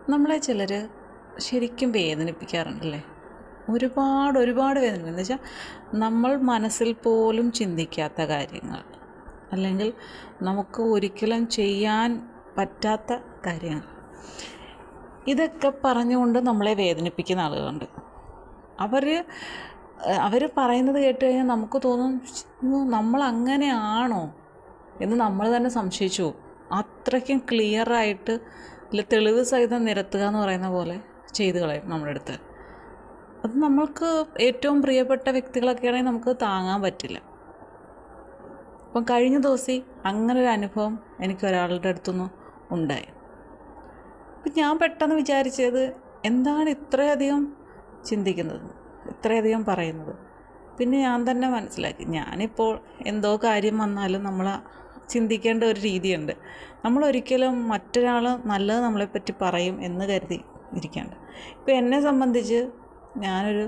നമ്മളെ ചിലർ ശരിക്കും വേദനിപ്പിക്കാറുണ്ടല്ലേ. ഒരുപാട് വേദനിപ്പിക്കും. എന്ന് വെച്ചാൽ നമ്മൾ മനസ്സിൽ പോലും ചിന്തിക്കാത്ത കാര്യങ്ങൾ, അല്ലെങ്കിൽ നമുക്ക് ഒരിക്കലും ചെയ്യാൻ പറ്റാത്ത കാര്യങ്ങൾ, ഇതൊക്കെ പറഞ്ഞുകൊണ്ട് നമ്മളെ വേദനിപ്പിക്കുന്ന ആളുകളുണ്ട്. അവർ പറയുന്നത് കേട്ട് കഴിഞ്ഞാൽ നമുക്ക് തോന്നും, നമ്മൾ അങ്ങനെയാണോ എന്ന് നമ്മൾ തന്നെ സംശയിച്ചു പോകും. അത്രയ്ക്കും ക്ലിയറായിട്ട് തെളിവ് സഹിതം നിരത്തുക എന്ന് പറയുന്ന പോലെ ചെയ്തു കളയും നമ്മുടെ അടുത്ത്. അത് നമ്മൾക്ക് ഏറ്റവും പ്രിയപ്പെട്ട വ്യക്തികളൊക്കെ ആണെങ്കിൽ നമുക്ക് താങ്ങാൻ പറ്റില്ല. അപ്പം കഴിഞ്ഞ ദിവസം അങ്ങനൊരു അനുഭവം എനിക്ക് ഒരാളുടെ അടുത്തുനിന്ന് ഉണ്ടായി. അപ്പം ഞാൻ പെട്ടെന്ന് വിചാരിച്ചത്, എന്താണ് ഇത്രയധികം ചിന്തിക്കുന്നത്, ഇത്രയധികം പറയുന്നത്. പിന്നെ ഞാൻ തന്നെ മനസ്സിലാക്കി, ഞാനിപ്പോൾ എന്തോ കാര്യം വന്നാലും നമ്മൾ ചിന്തിക്കേണ്ട ഒരു രീതിയുണ്ട്. നമ്മളൊരിക്കലും മറ്റൊരാൾ നല്ലത് നമ്മളെപ്പറ്റി പറയും എന്ന് കരുതി ഇരിക്കേണ്ട. ഇപ്പോൾ എന്നെ സംബന്ധിച്ച് ഞാനൊരു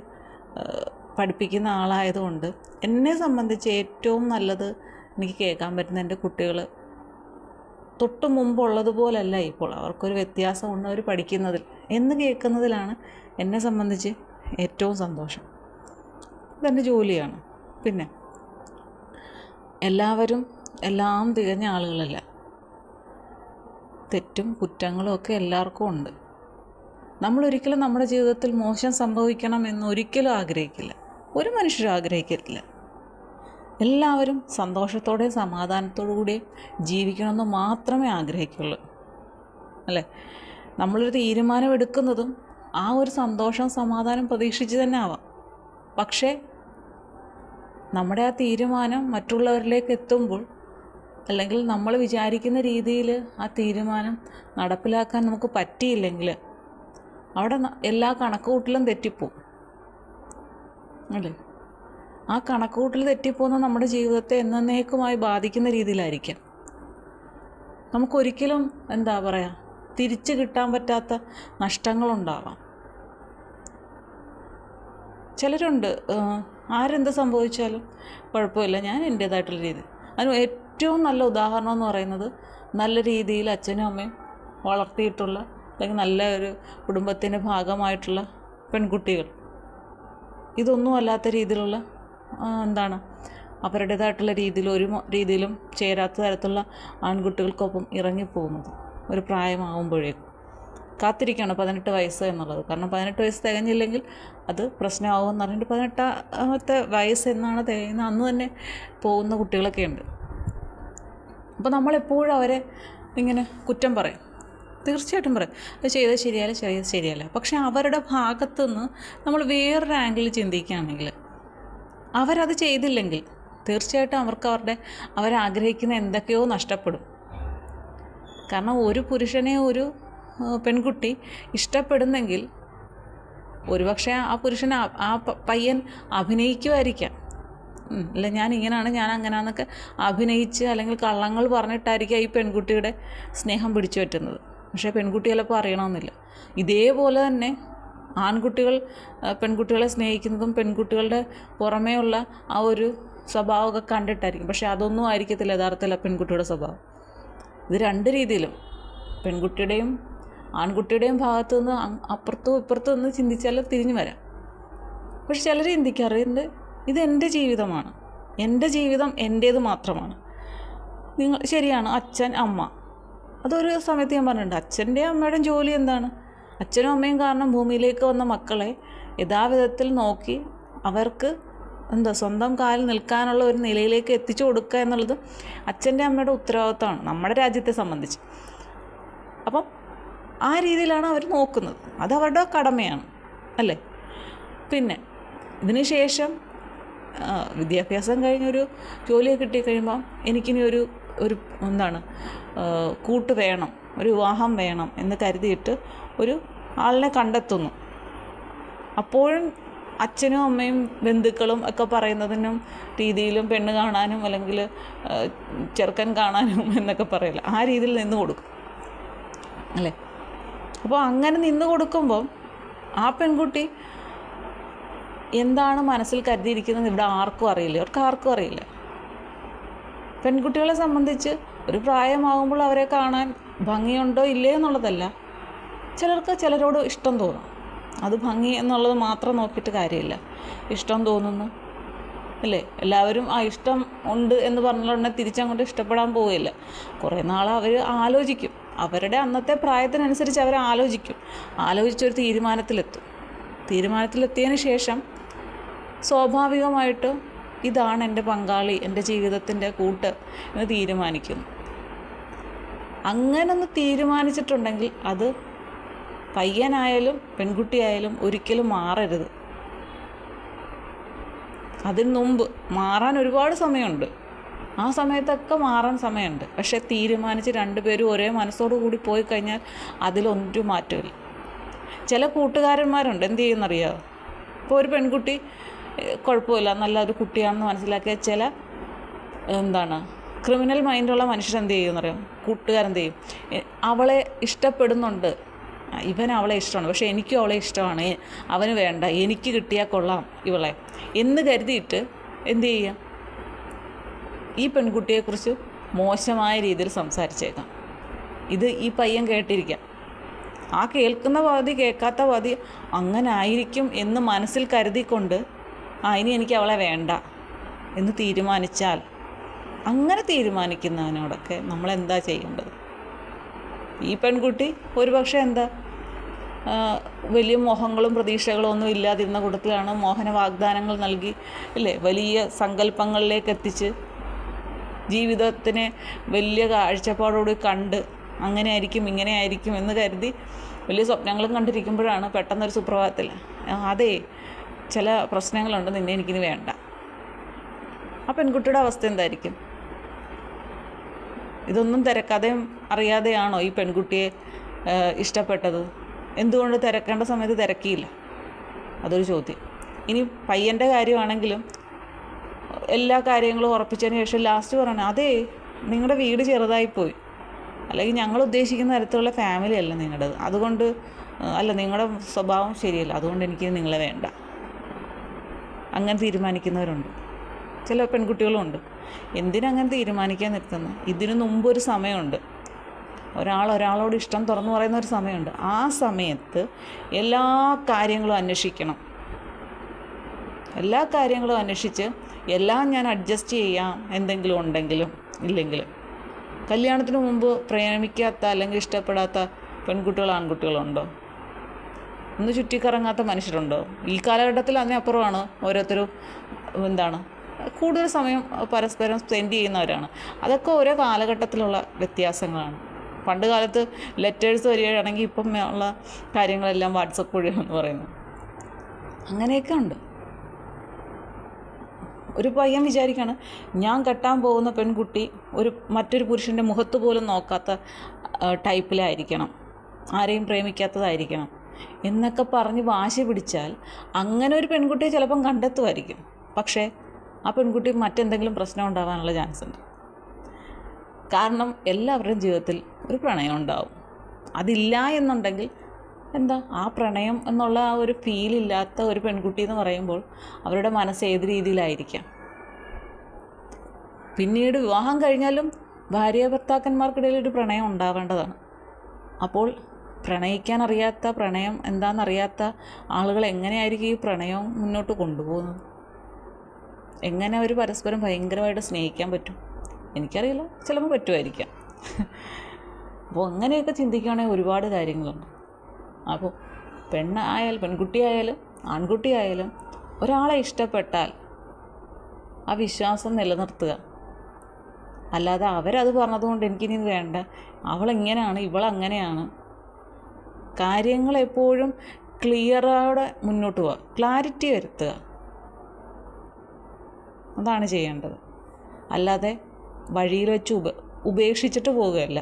പഠിപ്പിക്കുന്ന ആളായതുകൊണ്ട് എന്നെ സംബന്ധിച്ച് ഏറ്റവും നല്ലത് എനിക്ക് കേൾക്കാൻ പറ്റുന്ന എൻ്റെ കുട്ടികൾ തൊട്ട് മുമ്പുള്ളതുപോലല്ല ഇപ്പോൾ. അവർക്കൊരു വ്യത്യാസമുണ്ട് അവർ പഠിക്കുന്നതിൽ എന്ന് കേൾക്കുന്നതിലാണ് എന്നെ സംബന്ധിച്ച് ഏറ്റവും സന്തോഷം. ഇതെൻ്റെ ജോലിയാണ്. പിന്നെ എല്ലാവരും എല്ലാം തികഞ്ഞ ആളുകളല്ല. തെറ്റും കുറ്റങ്ങളും ഒക്കെ എല്ലാവർക്കും ഉണ്ട്. നമ്മളൊരിക്കലും നമ്മുടെ ജീവിതത്തിൽ മോശം സംഭവിക്കണം എന്നൊരിക്കലും ആഗ്രഹിക്കില്ല. ഒരു മനുഷ്യരും ആഗ്രഹിക്കില്ല. എല്ലാവരും സന്തോഷത്തോടെയും സമാധാനത്തോടു കൂടിയും ജീവിക്കണമെന്ന് മാത്രമേ ആഗ്രഹിക്കുള്ളൂ, അല്ലേ? നമ്മളൊരു തീരുമാനം എടുക്കുന്നതും ആ ഒരു സന്തോഷം സമാധാനം പ്രതീക്ഷിച്ച് തന്നെ ആവാം. പക്ഷേ നമ്മുടെ ആ തീരുമാനം മറ്റുള്ളവരിലേക്ക് എത്തുമ്പോൾ, അല്ലെങ്കിൽ നമ്മൾ വിചാരിക്കുന്ന രീതിയിൽ ആ തീരുമാനം നടപ്പിലാക്കാൻ നമുക്ക് പറ്റിയില്ലെങ്കിൽ അവിടെ എല്ലാ കണക്കുകൂട്ടലും തെറ്റിപ്പോവും, അല്ലേ? ആ കണക്കുകൂട്ടൽ തെറ്റിപ്പോകുന്ന നമ്മുടെ ജീവിതത്തെ എന്നേക്കുമായി ബാധിക്കുന്ന രീതിയിലായിരിക്കാം. നമുക്കൊരിക്കലും തിരിച്ചു കിട്ടാൻ പറ്റാത്ത നഷ്ടങ്ങളുണ്ടാവാം. ചിലരുണ്ട്, ആരെന്ത് സംഭവിച്ചാലും കുഴപ്പമില്ല, ഞാൻ എൻ്റേതായിട്ടുള്ള രീതി. അതിന് ഏറ്റവും നല്ല ഉദാഹരണം എന്ന് പറയുന്നത്, നല്ല രീതിയിൽ അച്ഛനും അമ്മയും വളർത്തിയിട്ടുള്ള, അല്ലെങ്കിൽ നല്ല ഒരു കുടുംബത്തിൻ്റെ ഭാഗമായിട്ടുള്ള പെൺകുട്ടികൾ. ഇതൊന്നും അല്ലാത്ത രീതിയിലുള്ള അവരുടേതായിട്ടുള്ള രീതിയിൽ ഒരു രീതിയിലും ചേരാത്ത തരത്തിലുള്ള ആൺകുട്ടികൾക്കൊപ്പം ഇറങ്ങിപ്പോകുന്നത് ഒരു പ്രായമാകുമ്പോഴേക്കും കാത്തിരിക്കുകയാണ് 18 വയസ്സ് എന്നുള്ളത്. കാരണം 18 വയസ്സ് തികഞ്ഞില്ലെങ്കിൽ അത് പ്രശ്നമാകുമെന്ന് പറഞ്ഞിട്ട് 18ാമത്തെ വയസ്സ് എന്നാണ് തികയുന്ന അന്ന് തന്നെ പോകുന്ന കുട്ടികളൊക്കെ ഉണ്ട്. അപ്പോൾ നമ്മളെപ്പോഴും അവരെ ഇങ്ങനെ കുറ്റം പറയും, തീർച്ചയായിട്ടും പറയും, അത് ചെയ്തത് ശരിയല്ല. പക്ഷേ അവരുടെ ഭാഗത്തുനിന്ന് നമ്മൾ വേറൊരു ആംഗിളിൽ ചിന്തിക്കുകയാണെങ്കിൽ, അവരത് ചെയ്തില്ലെങ്കിൽ തീർച്ചയായിട്ടും അവരാഗ്രഹിക്കുന്ന എന്തൊക്കെയോ നഷ്ടപ്പെടും. കാരണം ഒരു പുരുഷനെ ഒരു പെൺകുട്ടി ഇഷ്ടപ്പെടുന്നെങ്കിൽ ഒരുപക്ഷെ ആ പുരുഷനെ ആ പയ്യൻ അഭിനയിക്കുമായിരിക്കാം. അല്ല, ഞാൻ ഇങ്ങനെയാണ്, ഞാൻ അങ്ങനെയാണെന്നൊക്കെ അഭിനയിച്ച് അല്ലെങ്കിൽ കള്ളങ്ങൾ പറഞ്ഞിട്ടായിരിക്കാം ഈ പെൺകുട്ടിയുടെ സ്നേഹം പിടിച്ചു പറ്റുന്നത്. പക്ഷേ പെൺകുട്ടി ചിലപ്പോൾ അറിയണമെന്നില്ല. ഇതേപോലെ തന്നെ ആൺകുട്ടികൾ പെൺകുട്ടികളെ സ്നേഹിക്കുന്നതും പെൺകുട്ടികളുടെ പുറമേ ഉള്ള ആ ഒരു സ്വഭാവമൊക്കെ കണ്ടിട്ടായിരിക്കും. പക്ഷേ അതൊന്നും ആയിരിക്കത്തില്ല യഥാർത്ഥത്തിൽ പെൺകുട്ടിയുടെ സ്വഭാവം. ഇത് രണ്ട് രീതിയിലും, പെൺകുട്ടിയുടെയും ആൺകുട്ടിയുടെയും ഭാഗത്തു നിന്ന് അപ്പുറത്തും ഇപ്പുറത്തും നിന്ന് ചിന്തിച്ചാൽ തിരിഞ്ഞു വരാം. പക്ഷെ ചിലർ ചിന്തിക്കാറുണ്ട്, ഇത് എൻ്റെ ജീവിതമാണ്, എൻ്റെ ജീവിതം എൻ്റേത് മാത്രമാണ്. ശരിയാണ്, അച്ഛൻ അമ്മ, അതൊരു സമയത്ത് ഞാൻ പറഞ്ഞിട്ടുണ്ട്, അച്ഛൻ്റെയും അമ്മയുടെയും ജോലി എന്താണ്? അച്ഛനും അമ്മയും കാരണം ഭൂമിയിലേക്ക് വന്ന മക്കളെ യഥാവിധത്തിൽ നോക്കി അവർക്ക് സ്വന്തം കാലിൽ നിൽക്കാനുള്ള ഒരു നിലയിലേക്ക് എത്തിച്ചു കൊടുക്കുക എന്നുള്ളത് അച്ഛൻ്റെ അമ്മയുടെ ഉത്തരവാദിത്തമാണ് നമ്മുടെ രാജ്യത്തെ സംബന്ധിച്ച്. അപ്പം ആ രീതിയിലാണ് അവർ നോക്കുന്നത്, അത് അവരുടെ കടമയാണ്, അല്ലേ? പിന്നെ ഇതിന് ശേഷം വിദ്യാഭ്യാസം കഴിഞ്ഞൊരു ജോലിയൊക്കെ കിട്ടിക്കഴിയുമ്പോൾ എനിക്കിനി ഒരു കൂട്ട് വേണം, ഒരു വിവാഹം വേണം എന്ന് കരുതിയിട്ട് ഒരു ആളിനെ കണ്ടെത്തുന്നു. അപ്പോഴും അച്ഛനും അമ്മയും ബന്ധുക്കളും ഒക്കെ പറയുന്നതിനും രീതിയിലും പെണ്ണ് കാണാനും അല്ലെങ്കിൽ ചെറുക്കൻ കാണാനും എന്നൊക്കെ പറയില്ല, ആ രീതിയിൽ നിന്ന് കൊടുക്കും, അല്ലേ? അപ്പോൾ അങ്ങനെ നിന്ന് കൊടുക്കുമ്പോൾ ആ പെൺകുട്ടി എന്താണ് മനസ്സിൽ കരുതിയിരിക്കുന്നത് ഇവിടെ ആർക്കും അറിയില്ല, ആർക്കും അറിയില്ല. പെൺകുട്ടികളെ സംബന്ധിച്ച് ഒരു പ്രായമാകുമ്പോൾ അവരെ കാണാൻ ഭംഗിയുണ്ടോ ഇല്ലേ എന്നുള്ളതല്ല, ചിലർക്ക് ചിലരോട് ഇഷ്ടം തോന്നും. അത് ഭംഗി എന്നുള്ളത് മാത്രം നോക്കിയിട്ട് കാര്യമില്ല. ഇഷ്ടം തോന്നുന്നു അല്ലേ? എല്ലാവരും ആ ഇഷ്ടം ഉണ്ട് എന്ന് പറഞ്ഞുകൊണ്ട് തിരിച്ചങ്ങോട്ട് ഇഷ്ടപ്പെടാൻ പോവുകയില്ല. കുറേ നാൾ അവർ ആലോചിക്കും. അവരുടെ അന്നത്തെ പ്രായത്തിനനുസരിച്ച് അവർ ആലോചിച്ചൊരു തീരുമാനത്തിലെത്തിയതിന് ശേഷം സ്വാഭാവികമായിട്ടും ഇതാണ് എൻ്റെ പങ്കാളി, എൻ്റെ ജീവിതത്തിൻ്റെ കൂട്ട് എന്ന് തീരുമാനിക്കുന്നു. അങ്ങനൊന്ന് തീരുമാനിച്ചിട്ടുണ്ടെങ്കിൽ അത് പയ്യനായാലും പെൺകുട്ടിയായാലും ഒരിക്കലും മാറരുത്. അതിന് മുമ്പ് മാറാൻ ഒരുപാട് സമയമുണ്ട്. ആ സമയത്തൊക്കെ മാറാൻ സമയമുണ്ട്. പക്ഷെ തീരുമാനിച്ച് രണ്ടുപേരും ഒരേ മനസ്സോടു കൂടി പോയി കഴിഞ്ഞാൽ അതിലൊരു മാറ്റമില്ല. ചില കൂട്ടുകാരന്മാരുണ്ട് എന്ത് ചെയ്യുമെന്നറിയാമോ? ഇപ്പോൾ ഒരു പെൺകുട്ടി കുഴപ്പമില്ല, നല്ലൊരു കുട്ടിയാണെന്ന് മനസ്സിലാക്കിയ ചില ക്രിമിനൽ മൈൻഡുള്ള മനുഷ്യരെന്ത് ചെയ്യുമെന്നറിയാം? കൂട്ടുകാരെന്ത് ചെയ്യും? അവളെ ഇഷ്ടപ്പെടുന്നുണ്ട്, ഇവൻ അവളെ ഇഷ്ടമാണ്, പക്ഷേ എനിക്കും അവളെ ഇഷ്ടമാണ്, അവന് വേണ്ട, എനിക്ക് കിട്ടിയാൽ കൊള്ളാം ഇവളെ എന്ന് കരുതിയിട്ട് എന്ത് ചെയ്യാം? ഈ പെൺകുട്ടിയെക്കുറിച്ച് മോശമായ രീതിയിൽ സംസാരിച്ചേക്കാം. ഇത് ഈ പയ്യൻ കേട്ടിരിക്കാം. ആ കേൾക്കുന്ന പാതി കേൾക്കാത്ത പാതി അങ്ങനെ ആയിരിക്കും എന്ന് മനസ്സിൽ കരുതിക്കൊണ്ട് ഇനി എനിക്ക് അവളെ വേണ്ട എന്ന് തീരുമാനിച്ചാൽ, അങ്ങനെ തീരുമാനിക്കുന്നതിനോടൊക്കെ നമ്മളെന്താ ചെയ്യേണ്ടത്? ഈ പെൺകുട്ടി ഒരുപക്ഷെ വലിയ മോഹങ്ങളും പ്രതീക്ഷകളും ഒന്നും ഇല്ലാതിരുന്ന കൂട്ടത്തിലാണ്. മോഹന വാഗ്ദാനങ്ങൾ നൽകി അല്ലേ, വലിയ സങ്കല്പങ്ങളിലേക്ക് എത്തിച്ച് ജീവിതത്തിനെ വലിയ കാഴ്ചപ്പാടോട് കണ്ട് അങ്ങനെ ആയിരിക്കും ഇങ്ങനെ ആയിരിക്കും എന്ന് കരുതി വലിയ സ്വപ്നങ്ങളും കണ്ടിരിക്കുമ്പോഴാണ് പെട്ടെന്നൊരു സുപ്രഭാതത്തിൽ അതേ ചില പ്രശ്നങ്ങളുണ്ട്, നിന്നെ എനിക്കിനി വേണ്ട. ആ പെൺകുട്ടിയുടെ അവസ്ഥ എന്തായിരിക്കും? ഇതൊന്നും തിരക്കാതെയും അറിയാതെയാണോ ഈ പെൺകുട്ടിയെ ഇഷ്ടപ്പെട്ടത്? എന്തുകൊണ്ട് തിരക്കേണ്ട സമയത്ത് തിരക്കിയില്ല? അതൊരു ചോദ്യം. ഇനി പയ്യൻ്റെ കാര്യമാണെങ്കിലും എല്ലാ കാര്യങ്ങളും ഉറപ്പിച്ചതിന് ശേഷം ലാസ്റ്റ് പറയണം, അതേ നിങ്ങളുടെ വീട് ചെറുതായിപ്പോയി, അല്ലെങ്കിൽ ഞങ്ങൾ ഉദ്ദേശിക്കുന്ന തരത്തിലുള്ള ഫാമിലി അല്ല നിങ്ങളുടേത്, അതുകൊണ്ട് അല്ല, നിങ്ങളുടെ സ്വഭാവം ശരിയല്ല, അതുകൊണ്ട് എനിക്ക് നിങ്ങളെ വേണ്ട. അങ്ങനെ തീരുമാനിക്കുന്നവരുണ്ട്. ചില പെൺകുട്ടികളുമുണ്ട്. എന്തിനങ്ങനെ തീരുമാനിക്കാൻ നിൽക്കുന്നത്? ഇതിനു മുമ്പൊരു സമയമുണ്ട്. ഒരാളോട് ഇഷ്ടം തുറന്നു പറയുന്ന ഒരു സമയമുണ്ട്. ആ സമയത്ത് എല്ലാ കാര്യങ്ങളും അന്വേഷിക്കണം. എല്ലാ കാര്യങ്ങളും അന്വേഷിച്ച് എല്ലാം ഞാൻ അഡ്ജസ്റ്റ് ചെയ്യാം, എന്തെങ്കിലും ഉണ്ടെങ്കിലും ഇല്ലെങ്കിലും. കല്യാണത്തിന് മുമ്പ് പ്രേമിക്കാത്ത അല്ലെങ്കിൽ ഇഷ്ടപ്പെടാത്ത ആൺകുട്ടികളുണ്ടോ? ഒന്ന് ചുറ്റിക്കറങ്ങാത്ത മനുഷ്യരുണ്ടോ? ഈ കാലഘട്ടത്തിൽ അതിനപ്പുറമാണ് ഓരോരുത്തരും കൂടുതൽ സമയം പരസ്പരം സ്പെൻഡ് ചെയ്യുന്നവരാണ്. അതൊക്കെ ഓരോ കാലഘട്ടത്തിലുള്ള വ്യത്യാസങ്ങളാണ്. പണ്ട് കാലത്ത് ലെറ്റേഴ്സ് വരികയാണെങ്കിൽ ഇപ്പം ഉള്ള കാര്യങ്ങളെല്ലാം വാട്സപ്പ് വഴിയാണെന്ന് പറയുന്നു. അങ്ങനെയൊക്കെ ഉണ്ട്. ഒരു പയ്യൻ വിചാരിക്കുകയാണ്, ഞാൻ കെട്ടാൻ പോകുന്ന പെൺകുട്ടി മറ്റൊരു പുരുഷൻ്റെ മുഖത്ത് പോലും നോക്കാത്ത ടൈപ്പിലായിരിക്കണം, ആരെയും പ്രേമിക്കാത്തതായിരിക്കണം എന്നൊക്കെ പറഞ്ഞ് വാശി പിടിച്ചാൽ അങ്ങനെ ഒരു പെൺകുട്ടിയെ ചിലപ്പം കണ്ടെത്തുമായിരിക്കും. പക്ഷേ ആ പെൺകുട്ടി മറ്റെന്തെങ്കിലും പ്രശ്നം ഉണ്ടാകാനുള്ള ചാൻസ് ഉണ്ട്. കാരണം എല്ലാവരുടെയും ജീവിതത്തിൽ ഒരു പ്രണയം ഉണ്ടാവും. അതില്ല എന്നുണ്ടെങ്കിൽ ആ പ്രണയം എന്നുള്ള ആ ഒരു ഫീലില്ലാത്ത ഒരു പെൺകുട്ടി എന്ന് പറയുമ്പോൾ അവരുടെ മനസ്സ് ഏത് രീതിയിലായിരിക്കാം? പിന്നീട് വിവാഹം കഴിഞ്ഞാലും ഭാര്യ ഭർത്താക്കന്മാർക്കിടയിൽ ഒരു പ്രണയം ഉണ്ടാവേണ്ടതാണ്. അപ്പോൾ പ്രണയിക്കാൻ അറിയാത്ത, പ്രണയം എന്താണെന്നറിയാത്ത ആളുകൾ എങ്ങനെയായിരിക്കും ഈ പ്രണയം മുന്നോട്ട് കൊണ്ടുപോകുന്നത്? എങ്ങനെ അവർ പരസ്പരം ഭയങ്കരമായിട്ട് സ്നേഹിക്കാൻ പറ്റും? എനിക്കറിയില്ല, ചിലപ്പോൾ പറ്റുമായിരിക്കാം. അപ്പോൾ അങ്ങനെയൊക്കെ ചിന്തിക്കുകയാണെങ്കിൽ ഒരുപാട് കാര്യങ്ങളുണ്ട്. അപ്പോൾ പെൺകുട്ടിയായാലും ആൺകുട്ടിയായാലും ഒരാളെ ഇഷ്ടപ്പെട്ടാൽ ആ വിശ്വാസം നിലനിർത്തുക. അല്ലാതെ അവരത് പറഞ്ഞതുകൊണ്ട് എനിക്കിനി വേണ്ട, അവളെങ്ങനെയാണ്, ഇവളങ്ങനെയാണ്. കാര്യങ്ങളെപ്പോഴും ക്ലിയറോടെ മുന്നോട്ട് പോവുക, ക്ലാരിറ്റി വരുത്തുക. അതാണ് ചെയ്യേണ്ടത്. അല്ലാതെ വഴിയിൽ വെച്ച് ഉപേക്ഷിച്ചിട്ട് പോവുകയല്ല.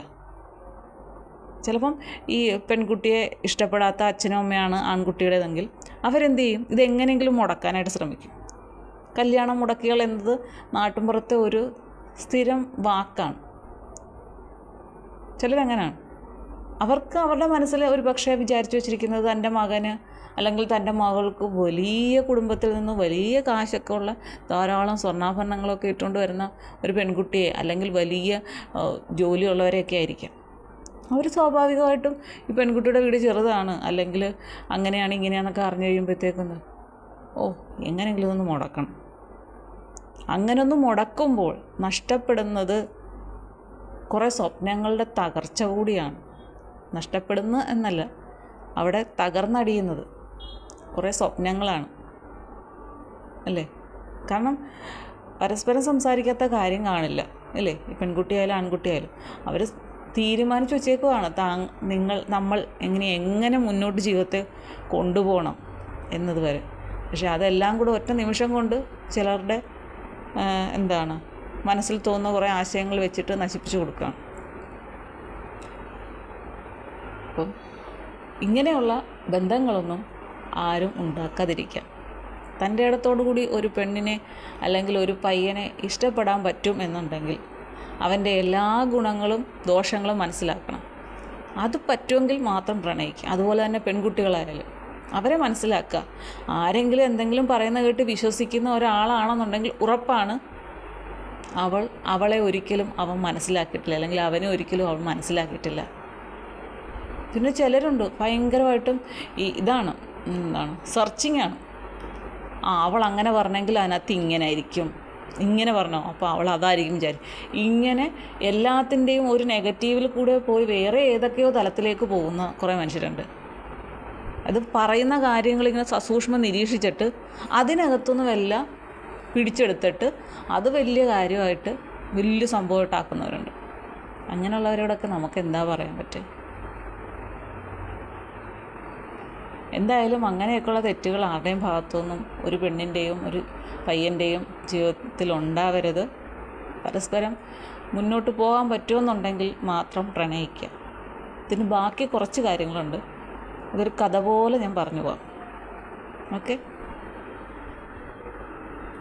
ചിലപ്പം ഈ പെൺകുട്ടിയെ ഇഷ്ടപ്പെടാത്ത അച്ഛനും അമ്മയാണ് ആൺകുട്ടിയുടേതെങ്കിൽ അവരെന്ത് ചെയ്യും? ഇതെങ്ങനെയെങ്കിലും മുടക്കാനായിട്ട് ശ്രമിക്കും. കല്യാണം മുടക്കികൾ എന്നത് നാട്ടിൻപുറത്തെ ഒരു സ്ഥിരം വാക്കാണ്. ചിലരങ്ങനെയാണ്. അവർക്ക് അവരുടെ മനസ്സിൽ ഒരു പക്ഷേ വിചാരിച്ചു വച്ചിരിക്കുന്നത് തൻ്റെ മകന് അല്ലെങ്കിൽ തൻ്റെ മകൾക്ക് വലിയ കുടുംബത്തിൽ നിന്ന് വലിയ കാശൊക്കെ ഉള്ള ധാരാളം സ്വർണ്ണാഭരണങ്ങളൊക്കെ ഇട്ടുകൊണ്ട് വരുന്ന ഒരു പെൺകുട്ടിയെ അല്ലെങ്കിൽ വലിയ ജോലിയുള്ളവരെയൊക്കെ ആയിരിക്കാം. അവർ സ്വാഭാവികമായിട്ടും ഈ പെൺകുട്ടിയുടെ വീട് ചെറുതാണ്, അല്ലെങ്കിൽ അങ്ങനെയാണ് ഇങ്ങനെയാണെന്നൊക്കെ അറിഞ്ഞു കഴിയുമ്പോഴത്തേക്കൊന്ന് എങ്ങനെയെങ്കിലും ഇതൊന്ന് മുടക്കണം. അങ്ങനെയൊന്ന് മുടക്കുമ്പോൾ നഷ്ടപ്പെടുന്നത് കുറേ സ്വപ്നങ്ങളുടെ തകർച്ച കൂടിയാണ്. നഷ്ടപ്പെടുന്നു എന്നല്ല, അവിടെ തകർന്നടിയുന്നത് കുറേ സ്വപ്നങ്ങളാണ് അല്ലേ? കാരണം പരസ്പരം സംസാരിക്കാത്ത കാര്യം കാണില്ല അല്ലേ? ഈ പെൺകുട്ടിയായാലും ആൺകുട്ടിയായാലും അവർ തീരുമാനിച്ചു വച്ചേക്കുവാണ് നമ്മൾ എങ്ങനെ മുന്നോട്ട് ജീവിതത്തെ കൊണ്ടുപോകണം എന്നതുവരെ. പക്ഷെ അതെല്ലാം കൂടെ ഒറ്റ നിമിഷം കൊണ്ട് ചിലരുടെ മനസ്സിൽ തോന്നുന്ന കുറേ ആശയങ്ങൾ വെച്ചിട്ട് നശിപ്പിച്ചു കൊടുക്കുകയാണ്. അപ്പം ഇങ്ങനെയുള്ള ബന്ധങ്ങളൊന്നും ആരും ഉണ്ടാക്കാതിരിക്കാം. തൻ്റെ ഇടത്തോടു കൂടി ഒരു പെണ്ണിനെ അല്ലെങ്കിൽ ഒരു പയ്യനെ ഇഷ്ടപ്പെടാൻ പറ്റും എന്നുണ്ടെങ്കിൽ അവൻ്റെ എല്ലാ ഗുണങ്ങളും ദോഷങ്ങളും മനസ്സിലാക്കണം. അത് പറ്റുമെങ്കിൽ മാത്രം പ്രണയിക്കുക. അതുപോലെ തന്നെ പെൺകുട്ടികളായാലും അവരെ മനസ്സിലാക്കുക. ആരെങ്കിലും എന്തെങ്കിലും പറയുന്ന കേട്ട് വിശ്വസിക്കുന്ന ഒരാളാണെന്നുണ്ടെങ്കിൽ ഉറപ്പാണ് അവളെ ഒരിക്കലും അവൻ മനസ്സിലാക്കിയിട്ടില്ല, അല്ലെങ്കിൽ അവനെ ഒരിക്കലും അവൻ മനസ്സിലാക്കിയിട്ടില്ല. പിന്നെ ചിലരുണ്ട് ഭയങ്കരമായിട്ടും സെർച്ചിങ്ങാണ്. അവൾ അങ്ങനെ പറഞ്ഞെങ്കിൽ അതിനകത്ത് ഇങ്ങനെ ആയിരിക്കും, ഇങ്ങനെ പറഞ്ഞോ അപ്പോൾ അവൾ അതായിരിക്കും വിചാരിക്കും. ഇങ്ങനെ എല്ലാത്തിൻ്റെയും ഒരു നെഗറ്റീവിൽ കൂടെ പോയി വേറെ ഏതൊക്കെയോ തലത്തിലേക്ക് പോകുന്ന കുറേ മനുഷ്യരുണ്ട്. അത് പറയുന്ന കാര്യങ്ങളിങ്ങനെ സസൂക്ഷ്മം നിരീക്ഷിച്ചിട്ട് അതിനകത്തുനിന്ന് എല്ലാം പിടിച്ചെടുത്തിട്ട് അത് വലിയ കാര്യമായിട്ട് വലിയ സംഭവമായിട്ടാക്കുന്നവരുണ്ട്. അങ്ങനെയുള്ളവരോടൊക്കെ നമുക്ക് എന്താ പറയാൻ പറ്റുക? എന്തായാലും അങ്ങനെയൊക്കെയുള്ള തെറ്റുകൾ ആരുടെയും ഭാഗത്തുനിന്നും ഒരു പെണ്ണിൻ്റെയും ഒരു പയ്യൻ്റെയും ജീവിതത്തിൽ ഉണ്ടാവരുത്. പരസ്പരം മുന്നോട്ട് പോകാൻ പറ്റുമെന്നുണ്ടെങ്കിൽ മാത്രം പ്രണയിക്കുക. ഇതിന് ബാക്കി കുറച്ച് കാര്യങ്ങളുണ്ട്, അതൊരു കഥ പോലെ ഞാൻ പറഞ്ഞു പോകാം. ഓക്കെ.